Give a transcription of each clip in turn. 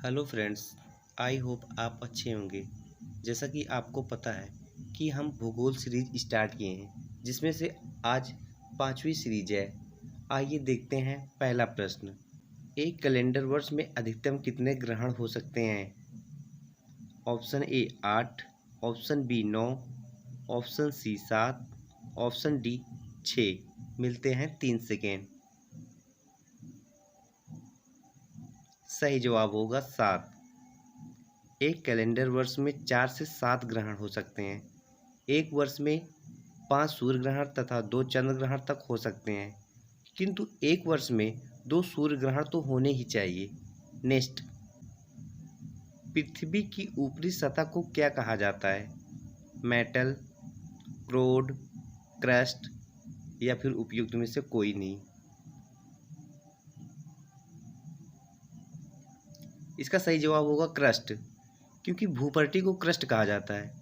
Hello friends, I hope आप अच्छे होंगे। जैसा कि आपको पता है कि हम भूगोल सीरीज स्टार्ट किए हैं, जिसमें से आज 5वीं सीरीज है। आइए देखते हैं पहला प्रश्न। एक कैलेंडर वर्ष में अधिकतम कितने ग्रहण हो सकते हैं? Option A 8, option B 9, option C 7, option D 6। मिलते हैं 3 सेकेंड। सही जवाब होगा 7। एक कैलेंडर वर्ष में 4 से 7 ग्रहण हो सकते हैं। एक वर्ष में 5 सूर्य ग्रहण तथा 2 चंद्र ग्रहण तक हो सकते हैं, किंतु एक वर्ष में 2 सूर्य ग्रहण तो होने ही चाहिए। नेक्स्ट, पृथ्वी की ऊपरी सतह को क्या कहा जाता है? मेटल, क्रोड, क्रस्ट या फिर उपयुक्त में से कोई नहीं। इसका सही जवाब होगा क्रस्ट, क्योंकि भूपट्टी को क्रस्ट कहा जाता है।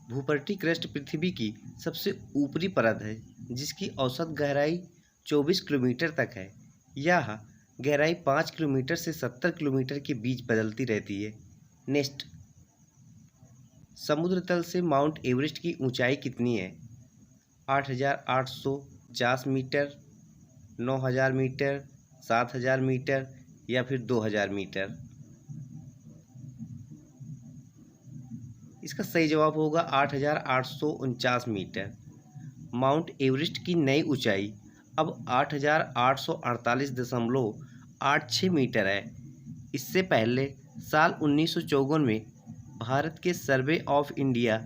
भूपट्टी क्रस्ट पृथ्वी की सबसे ऊपरी परत है, जिसकी औसत गहराई 24 किलोमीटर तक है। यह गहराई 5 किलोमीटर से 70 किलोमीटर के बीच बदलती रहती है। नेक्स्ट, समुद्र तल से माउंट एवरेस्ट की ऊंचाई कितनी है? 8,850 मीटर, 9,000 मीटर, 7,000 मीटर या फिर 2,000 मीटर। इसका सही जवाब होगा 8,849 मीटर। माउंट एवरेस्ट की नई ऊंचाई अब 8,848.86 मीटर है। इससे पहले साल 1954 में भारत के सर्वे ऑफ इंडिया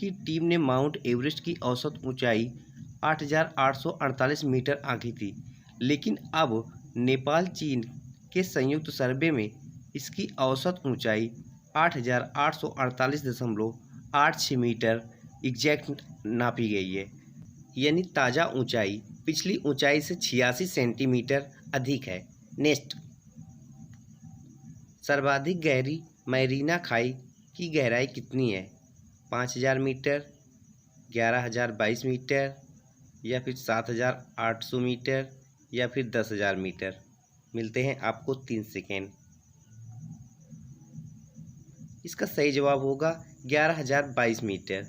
की टीम ने माउंट एवरेस्ट की औसत ऊंचाई 8,848 मीटर आंकी थी, लेकिन अब नेपाल चीन के संयुक्त सर्वे में इसकी औसत ऊंचाई 8,848.86 मीटर एग्जैक्ट नापी गई है। यानी ताज़ा ऊंचाई पिछली ऊंचाई से 86 सेंटीमीटर अधिक है। नेक्स्ट, सर्वाधिक गहरी मैरीना खाई की गहराई कितनी है? 5,000 मीटर, 11,022 मीटर या फिर 7,800 मीटर या फिर 10,000 मीटर। मिलते हैं आपको 3 सेकेंड। इसका सही जवाब होगा 11,022 मीटर।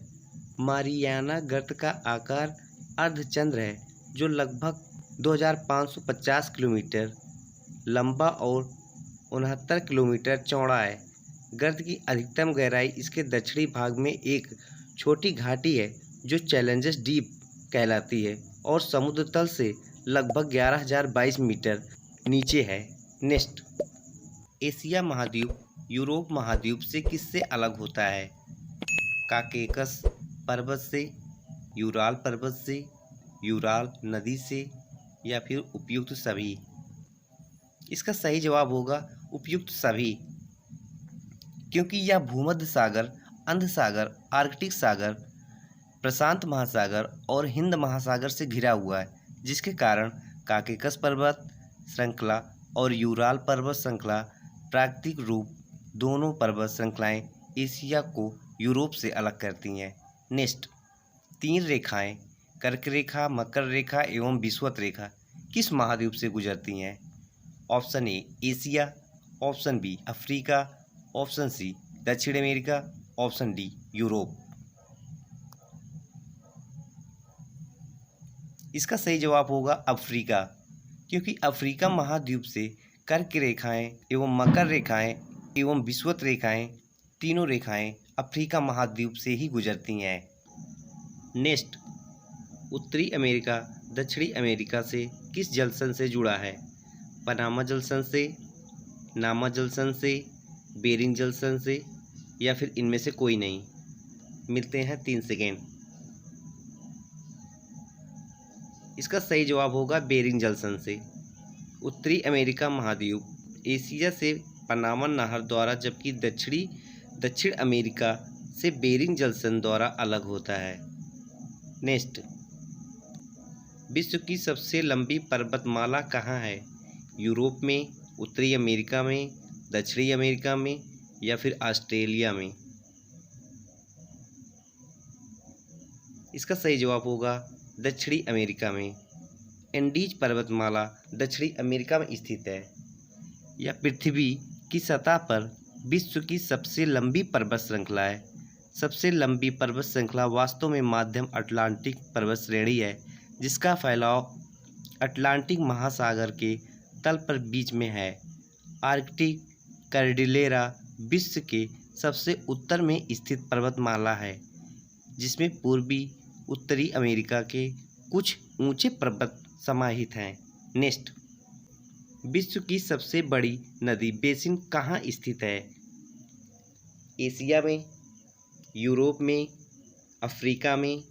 मारियाना गर्त का आकार अर्धचंद्र है, जो लगभग 2,550 किलोमीटर लंबा और 69 किलोमीटर चौड़ा है। गर्त की अधिकतम गहराई इसके दक्षिणी भाग में एक छोटी घाटी है, जो चैलेंजर्स डीप कहलाती है और समुद्र तल से लगभग 11,022 मीटर नीचे है। नेक्स्ट, एशिया महाद्वीप यूरोप महाद्वीप से किससे अलग होता है? काकेकस पर्वत से, यूराल पर्वत से, यूराल नदी से या फिर उपयुक्त सभी। इसका सही जवाब होगा उपयुक्त सभी, क्योंकि यह भूमध्य सागर, अंध सागर, आर्कटिक सागर, प्रशांत महासागर और हिंद महासागर से घिरा हुआ है, जिसके कारण काकेकस पर्वत श्रृंखला और यूराल पर्वत श्रृंखला प्राकृतिक रूप दोनों पर्वत श्रृंखलाएं एशिया को यूरोप से अलग करती हैं। नेक्स्ट, 3 रेखाएं कर्क रेखा, मकर रेखा एवं विषुवत रेखा किस महाद्वीप से गुजरती हैं? Option A Asia, option B Africa, option C दक्षिण अमेरिका, ऑप्शन डी यूरोप। इसका सही जवाब होगा अफ्रीका, क्योंकि अफ्रीका महाद्वीप से कर्क रेखाएं एवं मकर रेखाएं एवं विषुवत रेखाएं तीनों रेखाएं अफ्रीका महाद्वीप से ही गुजरती हैं। नेक्स्ट, उत्तरी अमेरिका दक्षिणी अमेरिका से किस जलसन से जुड़ा है? पनामा जलसन से, नामा जलसन से, बेरिंग जलसन से या फिर इनमें से कोई नहीं। मिलते हैं 3 सेकेंड। इसका सही जवाब होगा बेरिंग जलसन से। उत्तरी अमेरिका महाद्वीप एशिया से पनामा नहर द्वारा, जबकि दक्षिण अमेरिका से बेरिंग जलसन द्वारा अलग होता है। नेक्स्ट, विश्व की सबसे लंबी पर्वतमाला कहाँ है? यूरोप में, उत्तरी अमेरिका में, दक्षिणी अमेरिका में या फिर ऑस्ट्रेलिया में। इसका सही जवाब होगा दक्षिणी अमेरिका में। एंडीज पर्वतमाला दक्षिणी अमेरिका में स्थित है। यह पृथ्वी की सतह पर विश्व की सबसे लंबी पर्वत श्रृंखला है। सबसे लंबी पर्वत श्रृंखला वास्तव में मध्यम अटलांटिक पर्वत श्रेणी है, जिसका फैलाव अटलांटिक महासागर के तल पर बीच में है। आर्कटिक कॉर्डिलेरा विश्व के सबसे उत्तर में स्थित पर्वतमाला है, जिसमें पूर्वी उत्तरी अमेरिका के कुछ ऊंचे पर्वत समाहित हैं। नेक्स्ट, विश्व की सबसे बड़ी नदी बेसिन कहाँ स्थित है? एशिया में, यूरोप में, अफ्रीका में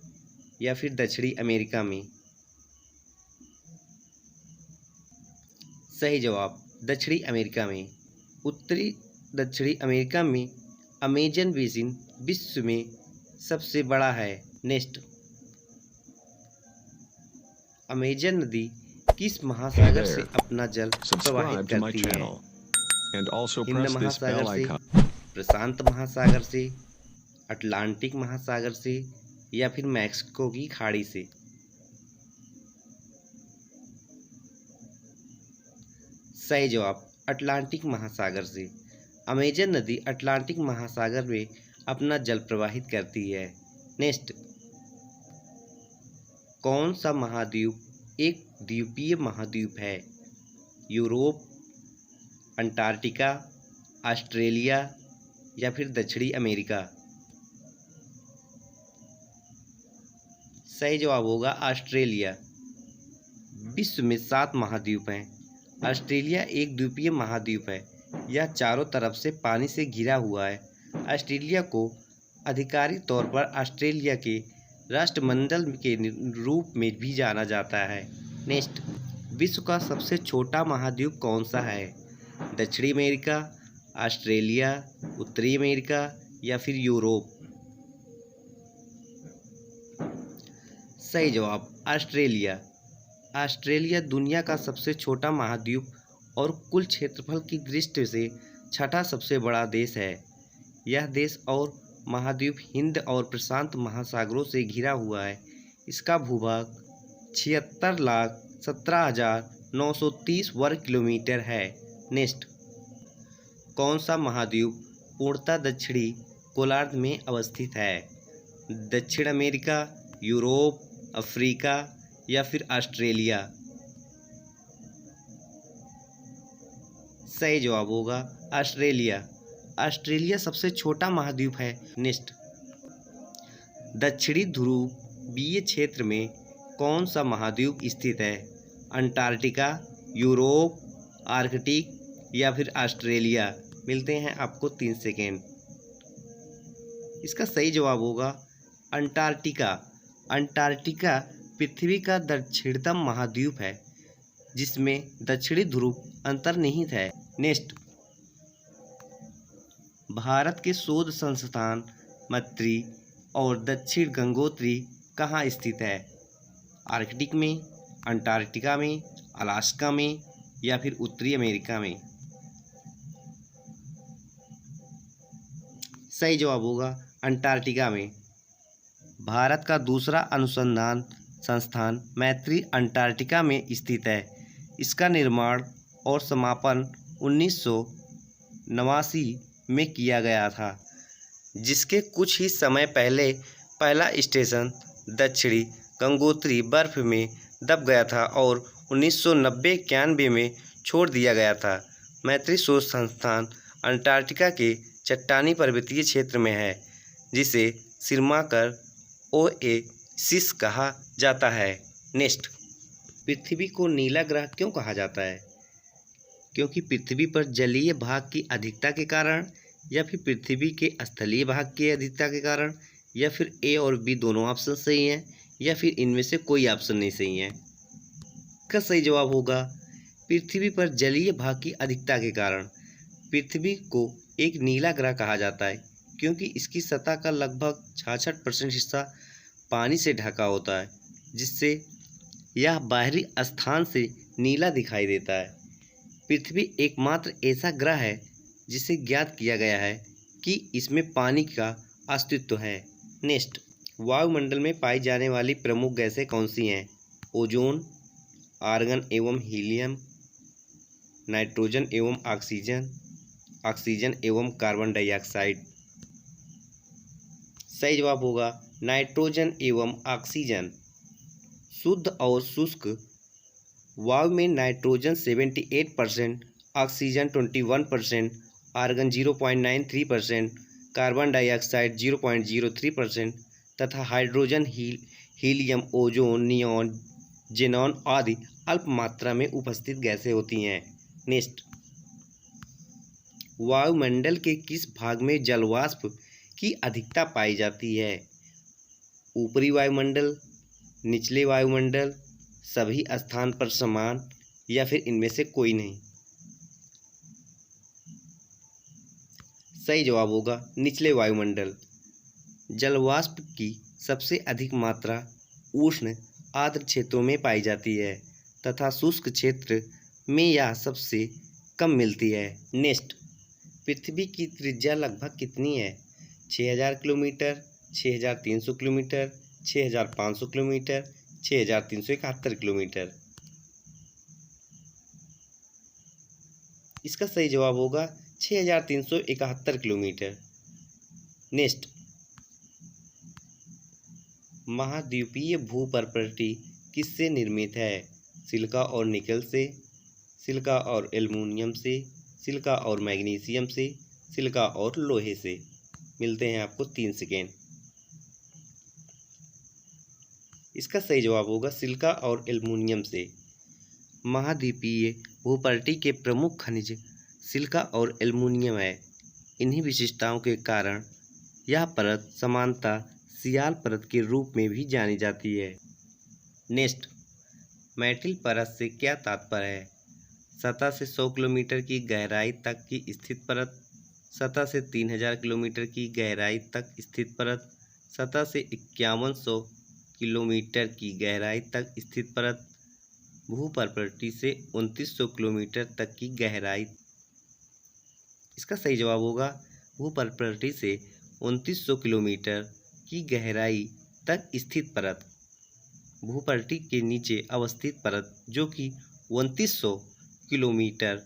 या फिर दक्षिणी अमेरिका में? सही जवाब दक्षिणी अमेरिका में। उत्तरी दक्षिणी अमेरिका में अमेजन बेसिन विश्व में सबसे बड़ा है। नेक्स्ट, अमेजन नदी किस महासागर से अपना जल प्रवाहित करती है? हिंद महासागर से, प्रशांत महासागर से, अटलांटिक महासागर से या फिर मैक्सिको की खाड़ी से? सही जवाब अटलांटिक महासागर से। अमेजन नदी अटलांटिक महासागर में अपना जल प्रवाहित करती है। नेक्स्ट, कौन सा महाद्वीप एक द्वीपीय महाद्वीप है? यूरोप, अंटार्कटिका, ऑस्ट्रेलिया या फिर दक्षिणी अमेरिका? सही जवाब होगा ऑस्ट्रेलिया। विश्व में 7 महाद्वीप हैं। ऑस्ट्रेलिया एक द्वीपीय महाद्वीप है। यह चारों तरफ से पानी से घिरा हुआ है। ऑस्ट्रेलिया को आधिकारिक तौर पर ऑस्ट्रेलिया के राष्ट्रमंडल के रूप में भी जाना जाता है। नेक्स्ट, विश्व का सबसे छोटा महाद्वीप कौन सा है? दक्षिणी अमेरिका, ऑस्ट्रेलिया, उत्तरी अमेरिका या फिर यूरोप? सही जवाब ऑस्ट्रेलिया। ऑस्ट्रेलिया दुनिया का सबसे छोटा महाद्वीप और कुल क्षेत्रफल की दृष्टि से छठा सबसे बड़ा देश है। यह देश और महाद्वीप हिंद और प्रशांत महासागरों से घिरा हुआ है। इसका भूभाग 76,17,930 वर्ग किलोमीटर है। नेक्स्ट, कौन सा महाद्वीप पूर्णतः दक्षिणी गोलार्ध में अवस्थित है? दक्षिण अमेरिका, यूरोप, अफ्रीका या फिर ऑस्ट्रेलिया? सही जवाब होगा ऑस्ट्रेलिया। ऑस्ट्रेलिया सबसे छोटा महाद्वीप है। नेक्स्ट, दक्षिणी ध्रुवीय क्षेत्र में कौन सा महाद्वीप स्थित है? अंटार्कटिका, यूरोप, आर्कटिक या फिर ऑस्ट्रेलिया? मिलते हैं आपको 3 सेकेंड। इसका सही जवाब होगा अंटार्कटिका। अंटार्कटिका पृथ्वी का दक्षिणतम महाद्वीप है, जिसमें दक्षिणी ध्रुव अंतर्निहित है। नेक्स्ट, भारत के शोध संस्थान मैत्री और दक्षिण गंगोत्री कहाँ स्थित है? आर्कटिक में, अंटार्कटिका में, अलास्का में या फिर उत्तरी अमेरिका में? सही जवाब होगा अंटार्कटिका में। भारत का दूसरा अनुसंधान संस्थान मैत्री अंटार्कटिका में स्थित है। इसका निर्माण और समापन 1989 में किया गया था, जिसके कुछ ही समय पहले पहला स्टेशन दक्षिणी गंगोत्री बर्फ में दब गया था और 1990-91 में छोड़ दिया गया था। मैत्री शोध संस्थान अंटार्कटिका के चट्टानी पर्वतीय क्षेत्र में है, जिसे सिरमाकर ओएसिस कहा जाता है। नेक्स्ट, पृथ्वी को नीला ग्रह क्यों कहा जाता है? क्योंकि पृथ्वी पर जलीय भाग की अधिकता के कारण, या फिर पृथ्वी के स्थलीय भाग की अधिकता के कारण, या फिर ए और बी दोनों ऑप्शन सही हैं, या फिर इनमें से कोई ऑप्शन नहीं सही है। इसका सही जवाब होगा पृथ्वी पर जलीय भाग की अधिकता के कारण। पृथ्वी को एक नीला ग्रह कहा जाता है क्योंकि इसकी सतह का लगभग 66% हिस्सा पानी से ढका होता है, जिससे यह बाहरी स्थान से नीला दिखाई देता है। पृथ्वी एकमात्र ऐसा ग्रह है जिसे ज्ञात किया गया है कि इसमें पानी का अस्तित्व है। नेक्स्ट, वायुमंडल में पाई जाने वाली प्रमुख गैसें कौन सी हैं? ओजोन, आर्गन एवं हीलियम, नाइट्रोजन एवं ऑक्सीजन ऑक्सीजन एवं कार्बन डाइऑक्साइड। सही जवाब होगा नाइट्रोजन एवं ऑक्सीजन। शुद्ध और शुष्क वायु में nitrogen 78%, oxygen 21%, argon 0.93%, carbon dioxide 0.03% तथा hydrogen, helium, ozone, neon, xenon आदि अल्प मात्रा में उपस्थित गैसें होती हैं। नेक्स्ट, वायुमंडल के किस भाग में जलवाष्प की अधिकता पाई जाती है? ऊपरी वायुमंडल, निचले वायुमंडल, सभी स्थान पर समान या फिर इनमें से कोई नहीं? सही जवाब होगा निचले वायुमंडल। जलवाष्प की सबसे अधिक मात्रा उष्ण आर्द्र क्षेत्रों में पाई जाती है तथा शुष्क क्षेत्र में यह सबसे कम मिलती है। नेक्स्ट, पृथ्वी की त्रिज्या लगभग कितनी है? 6000 किलोमीटर, 6300 किलोमीटर, 6500 किलोमीटर, 6371 किलोमीटर। इसका सही जवाब होगा 6371 किलोमीटर। नेक्स्ट, महाद्वीपीय भूप्रकृति किससे निर्मित है? सिलिका और निकल से, सिलिका और एल्युमिनियम से, सिलिका और मैग्नीशियम से, सिलिका और लोहे से। मिलते हैं आपको 3 सेकेंड। इसका सही जवाब होगा सिलिका और एल्युमिनियम से। महाद्वीपीय भूप्रकृति के प्रमुख खनिज सिलिका और एल्युमिनियम है। इन्हीं विशेषताओं के कारण यह परत समानता सियाल परत के रूप में भी जानी जाती है। नेक्स्ट, मैंटल परत से क्या तात्पर्य है? सतह से 100 किलोमीटर की गहराई तक की स्थित परत, सतह से 3000 किलोमीटर की गहराई तक स्थित परत, सतह से 5100 किलोमीटर की गहराई तक स्थित परत, भूप्रकृति से 2900 किलोमीटर तक की गहराई। इसका सही जवाब होगा भूप्रकृति से 2900 किलोमीटर की गहराई तक स्थित परत। भूप्रकृति के नीचे अवस्थित परत जो कि 2900 किलोमीटर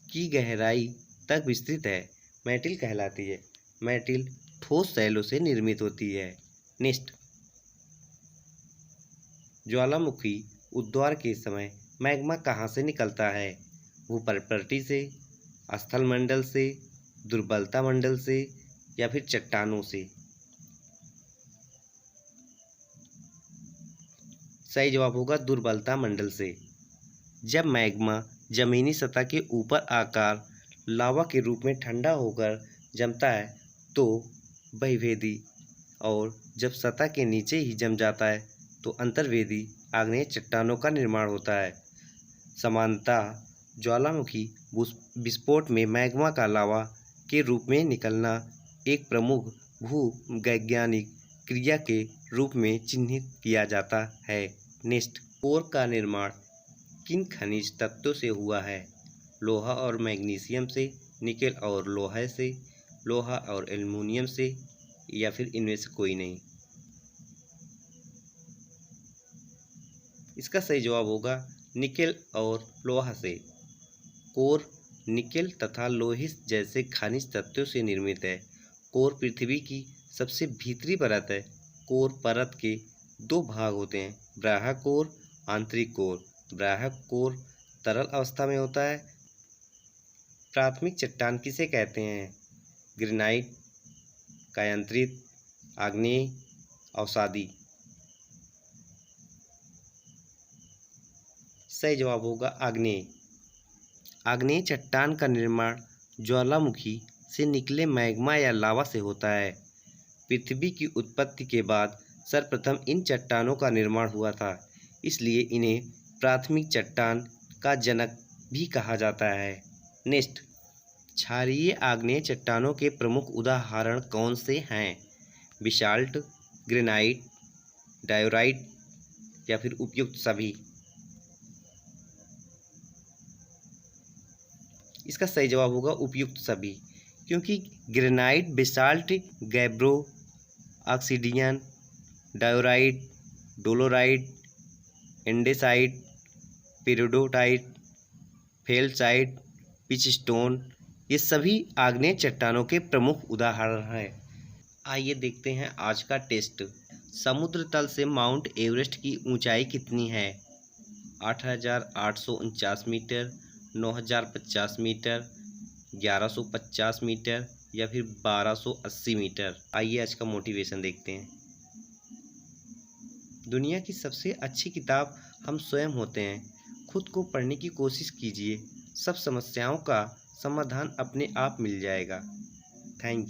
की गहराई तक विस्तृत है, मैंटल कहलाती है। मैंटल ठोस शैलों से निर्मित होती है। नेक्स्ट, ज्वालामुखी उद्वार के समय मैग्मा कहाँ से निकलता है? भूप्रकृति से, स्थल मंडल से, दुर्बलता मंडल से या फिर चट्टानों से? सही जवाब होगा दुर्बलता मंडल से। जब मैग्मा जमीनी सतह के ऊपर आकार लावा के रूप में ठंडा होकर जमता है तो बहिर्वेदी, और जब सतह के नीचे ही जम जाता है तो अंतर्वेदी आग्नेय चट्टानों का निर्माण होता है। सामान्यतः ज्वालामुखी विस्फोट में मैग्मा का लावा के रूप में निकलना एक प्रमुख भूवैज्ञानिक क्रिया के रूप में चिन्हित किया जाता है। नेक्स्ट, कोर का निर्माण किन खनिज तत्वों से हुआ है? लोहा और मैग्नीशियम से, निकेल और लोहा से, लोहा और एल्युमिनियम से या फिर इनमें से कोई नहीं? इसका सही जवाब होगा निकेल और लोहा से। कोर निकेल तथा लोहे जैसे खनिज तत्वों से निर्मित है। कोर पृथ्वी की सबसे भीतरी परत है। कोर परत के 2 भाग होते हैं, बाह्य कोर, आंतरिक कोर। बाह्य कोर तरल अवस्था में होता है। प्राथमिक चट्टान किसे कहते हैं? ग्रेनाइट, कायांतरित, आग्नेय, अवसादी। सही जवाब होगा आग्नेय। आग्नेय चट्टान का निर्माण ज्वालामुखी से निकले मैग्मा या लावा से होता है। पृथ्वी की उत्पत्ति के बाद सर्वप्रथम इन चट्टानों का निर्माण हुआ था, इसलिए इन्हें प्राथमिक चट्टान का जनक भी कहा जाता है। नेक्स्ट, क्षारीय आग्नेय चट्टानों के प्रमुख उदाहरण कौन से हैं? बेसाल्ट, ग्रेनाइट, डायोराइट या फिर उपयुक्त सभी? इसका सही जवाब होगा उपयुक्त सभी, क्योंकि granite, basalt, gabbro, obsidian, diorite, dolerite, andesite, peridotite, felsite, pitchstone ये सभी आग्नेय चट्टानों के प्रमुख उदाहरण हैं। आइए देखते हैं आज का टेस्ट। समुद्र तल से माउंट एवरेस्ट की ऊंचाई कितनी है? 8,849 मीटर, 9,050 मीटर, 1150 मीटर या फिर 1280 मीटर। आइए आज का मोटिवेशन देखते हैं। दुनिया की सबसे अच्छी किताब हम स्वयं होते हैं। खुद को पढ़ने की कोशिश कीजिए, सब समस्याओं का समाधान अपने आप मिल जाएगा। Thank you.